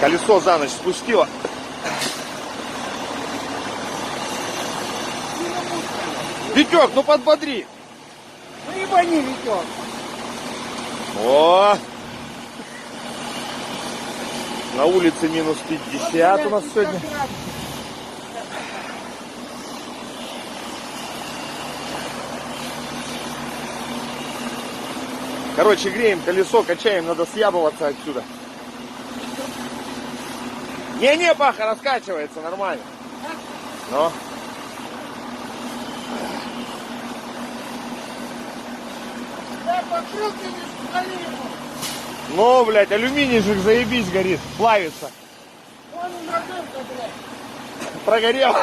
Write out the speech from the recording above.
Колесо за ночь спустило. Витек, ну подбодри. Ну ебани, Витек. О! На улице минус 50 у нас сегодня. Короче, греем колесо, качаем, надо съябываться отсюда. Не-не, Паха, раскачивается нормально. Но. Ну, блядь, алюминий же заебись горит, плавится. Прогорел.